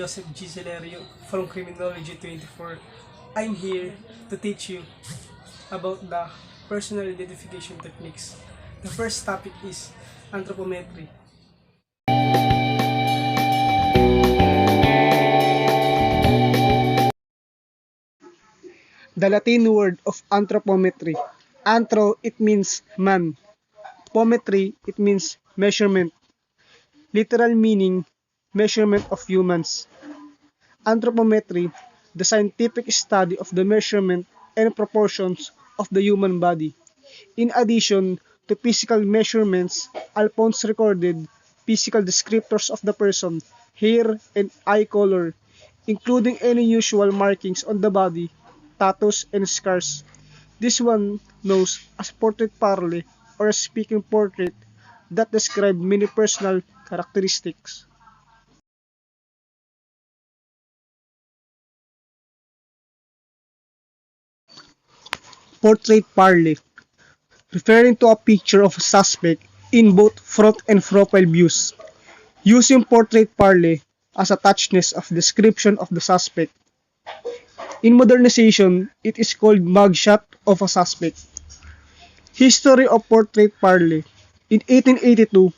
Joseph G. Celerio from Criminology 24. I'm here to teach you about the personal identification techniques. The first topic is anthropometry. The Latin word of anthropometry. Anthro, it means man. Pometry, it means measurement. Literal meaning, measurement of humans. Anthropometry, the scientific study of the measurement and proportions of the human body. In addition to physical measurements, Alphonse recorded physical descriptors of the person, hair and eye color, including any usual markings on the body, tattoos and scars. This one knows as portrait parle or a speaking portrait that describe many personal characteristics. Portrait parle, referring to a picture of a suspect in both front and profile views, using portrait parle as a touchness of description of the suspect. In modernization, it is called mugshot of a suspect. History of portrait parle. In 1882,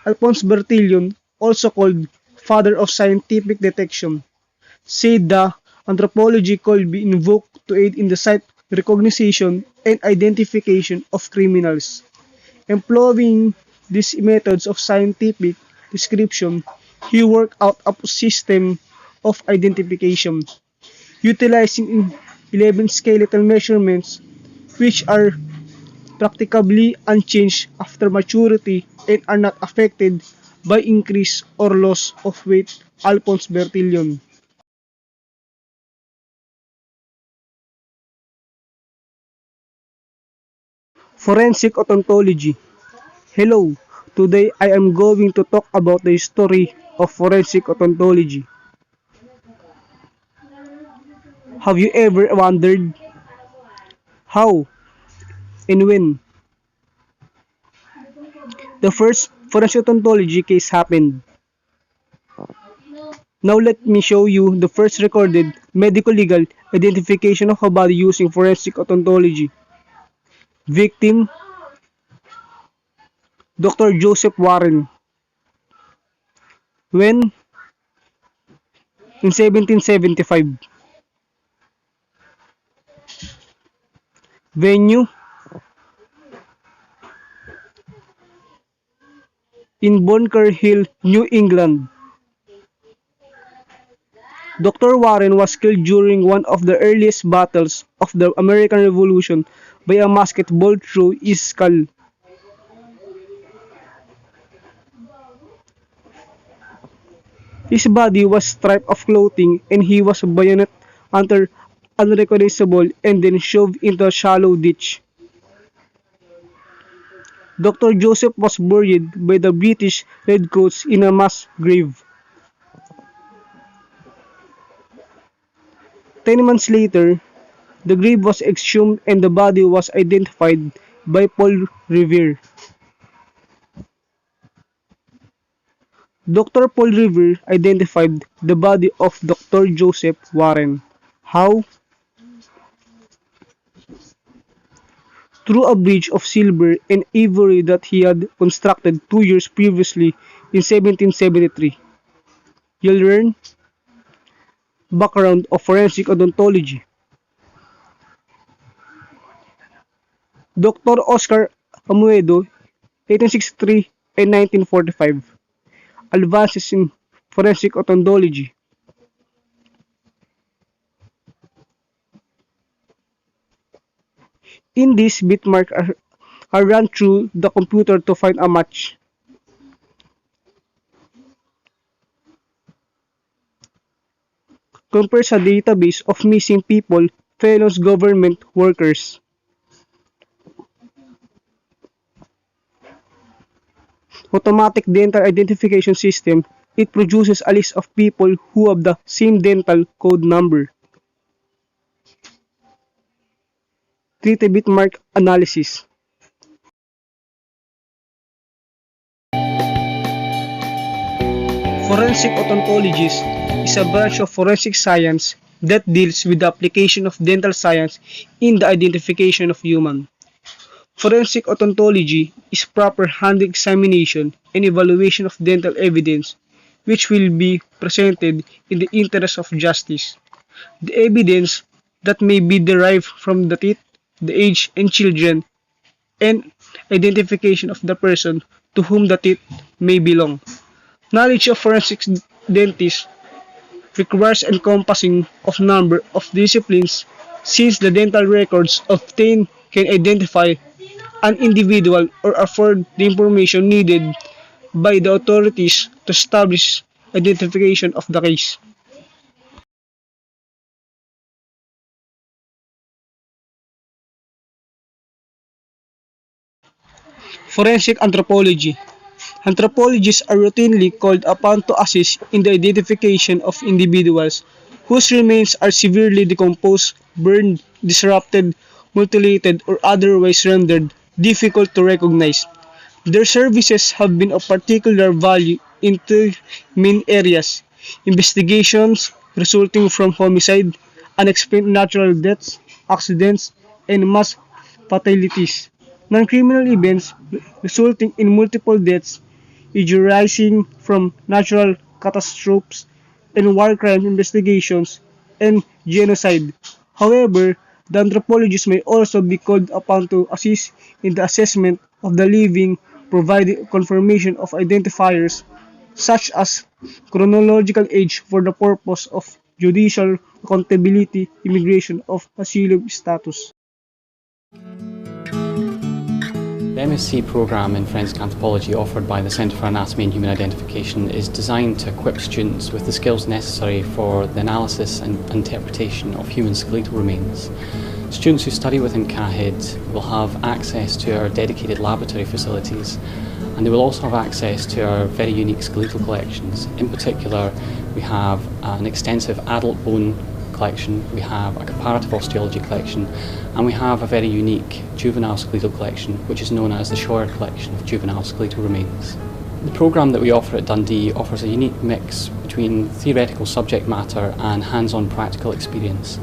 Alphonse Bertillon, also called father of scientific detection, said the anthropology could be invoked to aid in the sight recognition and identification of criminals. Employing these methods of scientific description, he worked out a system of identification, utilizing 11 skeletal measurements which are practically unchanged after maturity and are not affected by increase or loss of weight. Alphonse Bertillon. Forensic odontology. Hello, today I am going to talk about the history of forensic odontology. Have you ever wondered how and when the first forensic odontology case happened? Now let me show you the first recorded medico-legal identification of a body using forensic odontology. Victim, Dr. Joseph Warren. When? In 1775. Venue? In Bunker Hill, New England. Dr. Warren was killed during one of the earliest battles of the American Revolution by a musket bolt through his skull. His body was stripped of clothing and he was bayoneted until unrecognizable and then shoved into a shallow ditch. Dr. Joseph was buried by the British Redcoats in a mass grave. 10 months later, the grave was exhumed and the body was identified by Paul Revere. Dr. Paul Revere identified the body of Dr. Joseph Warren. How? Through a bridge of silver and ivory that he had constructed 2 years previously in 1773. You'll learn background of forensic odontology. Dr. Oscar Amoedo, 1863 and 1945. Advances in forensic odontology. In this, bitmarks are run through the computer to find a match. Compares a database of missing people, felons, government workers. Automatic dental identification system. It produces a list of people who have the same dental code number. 3D bitmark analysis. Forensic odontologists is a branch of forensic science that deals with the application of dental science in the identification of human. Forensic odontology is proper hand examination and evaluation of dental evidence which will be presented in the interest of justice. The evidence that may be derived from the teeth, the age and children, and identification of the person to whom the teeth may belong. Knowledge of forensic dentists requires encompassing of number of disciplines since the dental records obtained can identify an individual or afford the information needed by the authorities to establish identification of the case. Forensic anthropology. Anthropologists are routinely called upon to assist in the identification of individuals whose remains are severely decomposed, burned, disrupted, mutilated, or otherwise rendered difficult to recognize. Their services have been of particular value in two main areas: investigations resulting from homicide, unexplained natural deaths, accidents, and mass fatalities. Non-criminal events resulting in multiple deaths arising from natural catastrophes and war crime investigations and genocide. However, the anthropologists may also be called upon to assist in the assessment of the living, providing confirmation of identifiers such as chronological age for the purpose of judicial accountability, immigration of asylum status. The MSc programme in Forensic Anthropology offered by the Centre for Anatomy and Human Identification is designed to equip students with the skills necessary for the analysis and interpretation of human skeletal remains. Students who study within CAHID will have access to our dedicated laboratory facilities, and they will also have access to our very unique skeletal collections. In particular, we have an extensive adult bone collection, we have a comparative osteology collection, and we have a very unique juvenile skeletal collection, which is known as the Shore collection of juvenile skeletal remains. The programme that we offer at Dundee offers a unique mix between theoretical subject matter and hands-on practical experience,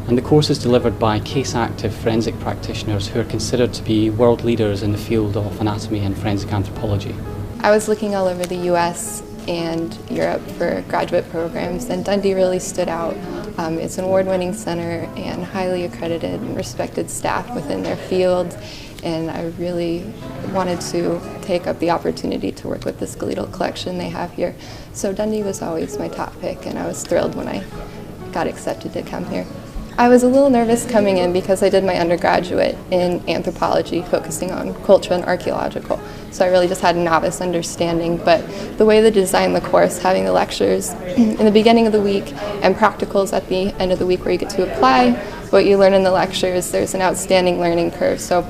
and the course is delivered by case-active forensic practitioners who are considered to be world leaders in the field of anatomy and forensic anthropology. I was looking all over the US and Europe for graduate programs, and Dundee really stood out. It's an award-winning center and highly accredited and respected staff within their field, and I really wanted to take up the opportunity to work with the skeletal collection they have here. So Dundee was always my top pick, and I was thrilled when I got accepted to come here. I was a little nervous coming in because I did my undergraduate in anthropology, focusing on cultural and archaeological. So I really just had a novice understanding, but the way they designed the course, having the lectures in the beginning of the week and practicals at the end of the week where you get to apply what you learn in the lectures, there's an outstanding learning curve. So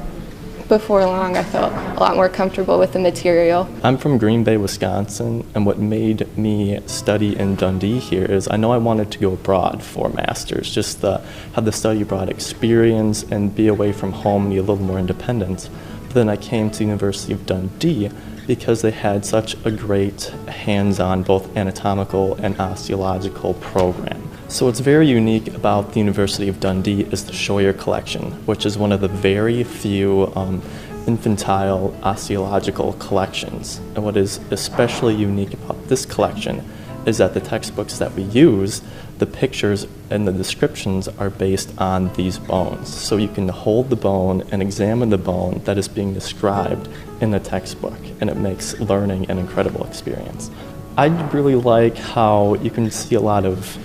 before long, I felt a lot more comfortable with the material. I'm from Green Bay, Wisconsin, and what made me study in Dundee here is I know I wanted to go abroad for a master's, just have the study abroad experience and be away from home, be a little more independent. But then I came to the University of Dundee because they had such a great hands-on both anatomical and osteological program. So what's very unique about the University of Dundee is the Scheuer collection, which is one of the very few infantile osteological collections. And what is especially unique about this collection is that the textbooks that we use, the pictures and the descriptions are based on these bones. So you can hold the bone and examine the bone that is being described in the textbook, and it makes learning an incredible experience. I really like how you can see a lot of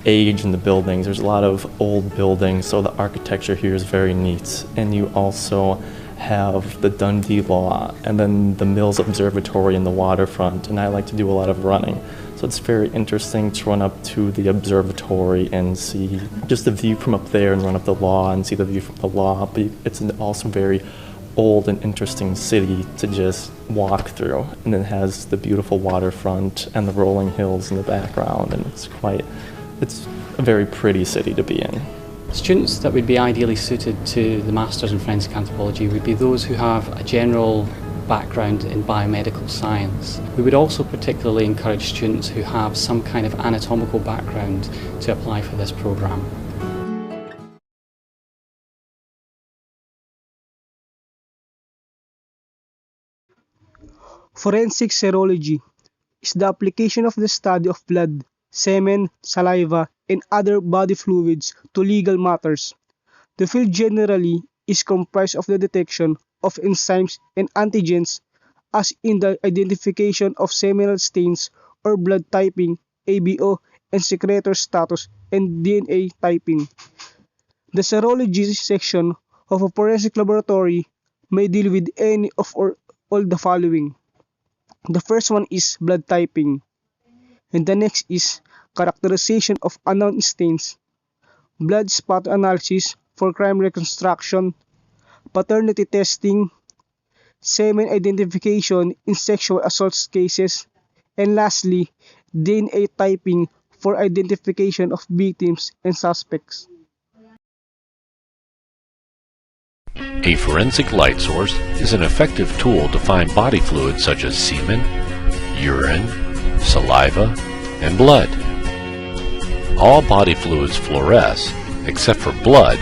age in the buildings. There's a lot of old buildings, so the architecture here is very neat. And you also have the Dundee Law and then the Mills Observatory in the waterfront, and I like to do a lot of running. So it's very interesting to run up to the observatory and see just the view from up there and run up the law and see the view from the law. But it's also very old and interesting city to just walk through, and it has the beautiful waterfront and the rolling hills in the background, and it's a very pretty city to be in. Students that would be ideally suited to the Masters in Forensic Anthropology would be those who have a general background in biomedical science. We would also particularly encourage students who have some kind of anatomical background to apply for this programme. Forensic serology is the application of the study of blood, semen, saliva, and other body fluids to legal matters. The field generally is comprised of the detection of enzymes and antigens, as in the identification of seminal stains or blood typing, ABO, and secretor status, and DNA typing. The serology section of a forensic laboratory may deal with any of or all the following. The first one is blood typing, and the next is characterization of unknown stains, blood spot analysis for crime reconstruction, paternity testing, semen identification in sexual assault cases, and lastly, DNA typing for identification of victims and suspects. A forensic light source is an effective tool to find body fluids such as semen, urine, saliva, and blood. All body fluids fluoresce except for blood,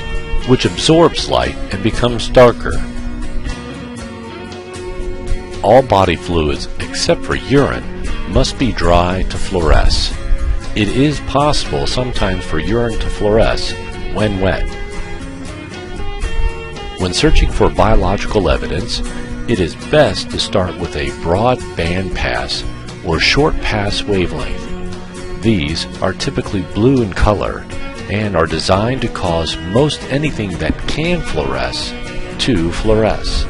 which absorbs light and becomes darker. All body fluids except for urine must be dry to fluoresce. It is possible sometimes for urine to fluoresce when wet. When searching for biological evidence, it is best to start with a broad band pass or short pass wavelength. These are typically blue in color and are designed to cause most anything that can fluoresce to fluoresce.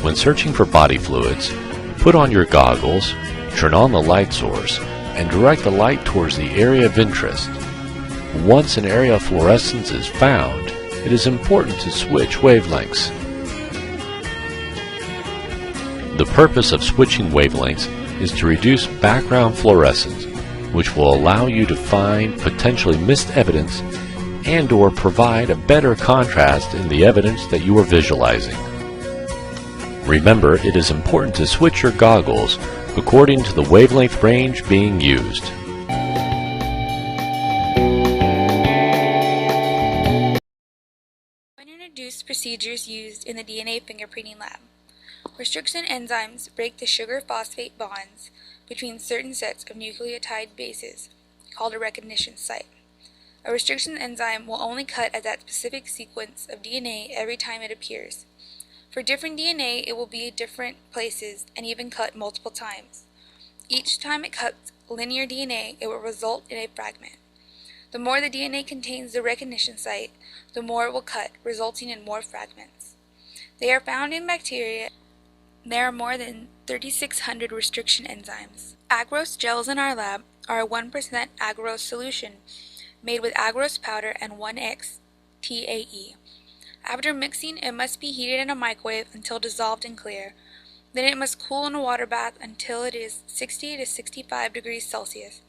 When searching for body fluids, put on your goggles, turn on the light source, and direct the light towards the area of interest. Once an area of fluorescence is found, it is important to switch wavelengths. The purpose of switching wavelengths is to reduce background fluorescence, which will allow you to find potentially missed evidence and/or provide a better contrast in the evidence that you are visualizing. Remember, it is important to switch your goggles according to the wavelength range being used. Introduce procedures used in the DNA fingerprinting lab. Restriction enzymes break the sugar-phosphate bonds between certain sets of nucleotide bases, called a recognition site. A restriction enzyme will only cut at that specific sequence of DNA every time it appears. For different DNA, it will be at different places and even cut multiple times. Each time it cuts linear DNA, it will result in a fragment. The more the DNA contains the recognition site, the more it will cut, resulting in more fragments. They are found in bacteria. There are more than 3,600 restriction enzymes. Agarose gels in our lab are a 1% agarose solution made with agarose powder and 1,X-TAE. After mixing, it must be heated in a microwave until dissolved and clear. Then it must cool in a water bath until it is 60 to 65 degrees Celsius.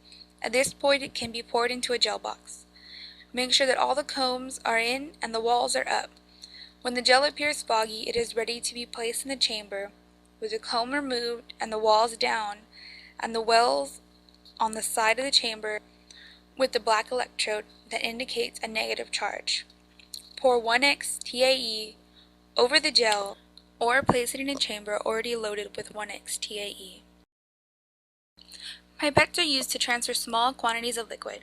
At this point, it can be poured into a gel box. Make sure that all the combs are in and the walls are up. When the gel appears foggy, it is ready to be placed in the chamber with the comb removed and the walls down and the wells on the side of the chamber with the black electrode that indicates a negative charge. Pour 1,X-TAE over the gel or place it in a chamber already loaded with 1,X-TAE. Pipettes are used to transfer small quantities of liquid.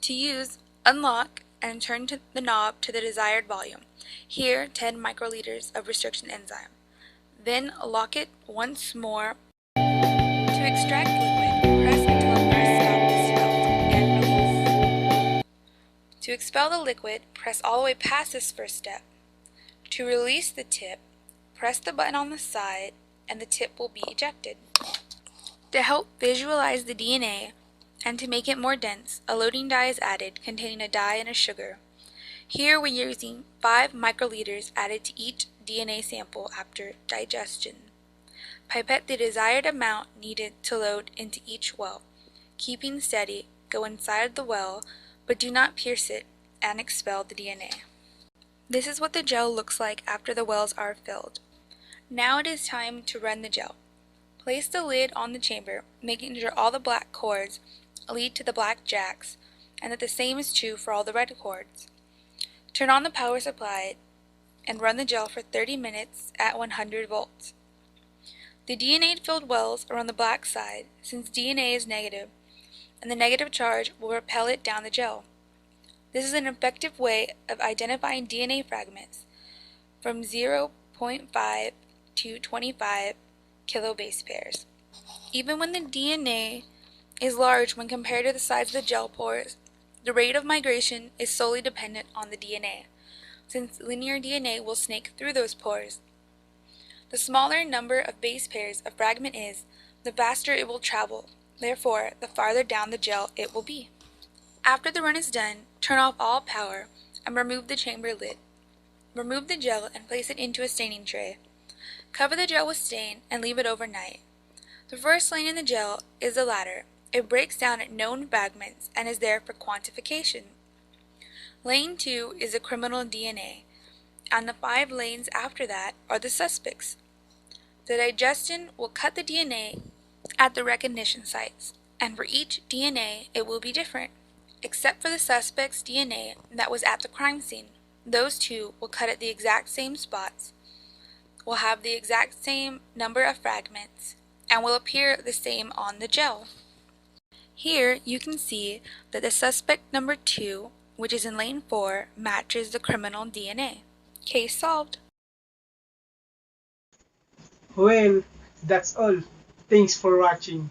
To use, unlock and turn the knob to the desired volume. Here, 10 microliters of restriction enzyme. Then lock it once more. To extract liquid, press until a first stop is felt and release. To expel the liquid, press all the way past this first step. To release the tip, press the button on the side and the tip will be ejected. To help visualize the DNA and to make it more dense, a loading dye is added containing a dye and a sugar. Here we're using 5 microliters added to each DNA sample after digestion. Pipette the desired amount needed to load into each well. Keeping steady, go inside the well, but do not pierce it and expel the DNA. This is what the gel looks like after the wells are filled. Now it is time to run the gel. Place the lid on the chamber, making sure all the black cords lead to the black jacks, and that the same is true for all the red cords. Turn on the power supply and run the gel for 30 minutes at 100 volts. The DNA-filled wells are on the black side, since DNA is negative, and the negative charge will repel it down the gel. This is an effective way of identifying DNA fragments from 0.5 to 25 kilobase pairs. Even when the DNA is large when compared to the size of the gel pores, the rate of migration is solely dependent on the DNA, since linear DNA will snake through those pores. The smaller number of base pairs a fragment is, the faster it will travel. Therefore, the farther down the gel it will be. After the run is done, turn off all power and remove the chamber lid. Remove the gel and place it into a staining tray. Cover the gel with stain and leave it overnight. The first lane in the gel is the ladder. It breaks down at known fragments and is there for quantification. Lane 2 is the criminal DNA, and the 5 lanes after that are the suspects. The digestion will cut the DNA at the recognition sites, and for each DNA it will be different, except for the suspect's DNA that was at the crime scene. Those two will cut at the exact same spots, will have the exact same number of fragments, and will appear the same on the gel. Here you can see that the suspect number 2, which is in lane 4, matches the criminal DNA. Case solved. Well, that's all. Thanks for watching.